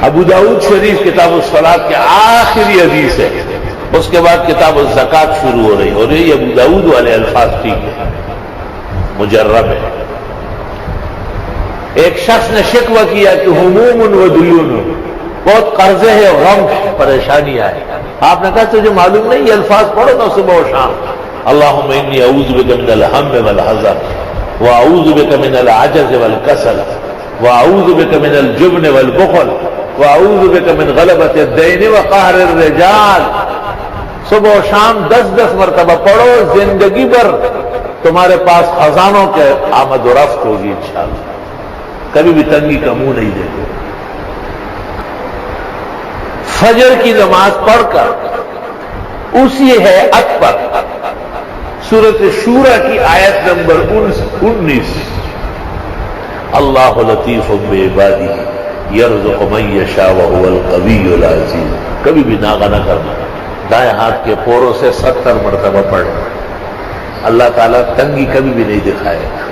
ابو داؤد شریف کتاب الصلاۃ کے آخری حدیث ہے، اس کے بعد کتاب الزکات شروع ہو رہی، اور یہ ابو داؤد والے الفاظ ٹھیک ہے، مجرب ہے۔ ایک شخص نے شکوہ کیا کہ ہموم و دیون، بہت قرضے ہیں، غم ہے، پریشانی آئے۔ آپ نے کہا تجھے معلوم نہیں یہ الفاظ پڑھو نا صبح و شام، اللہم انی اعوذ بک من الہم والحزن واعوذ بک من العجز والکسل واعوذ بک من الجبن والبخل واعوذ بک من غلبۃ الدین وقہر الرجال۔ صبح و شام 10 مرتبہ پڑھو، زندگی بھر تمہارے پاس خزانوں کے آمد و رفت ہوگی انشاءاللہ، کبھی بھی تنگی کا منہ نہیں دیکھو۔ فجر کی نماز پڑھ کر اسی ہیئت پر سورۃ شورى کی آیت نمبر 19، اللہ لطیف بعبادہ یرزق من یشاء وهو القوی العزیز، کبھی بھی ناغہ نہ کرنا، دائیں ہاتھ کے پوروں سے 70 مرتبہ پڑھنا، اللہ تعالیٰ تنگی کبھی بھی نہیں دکھائے گا۔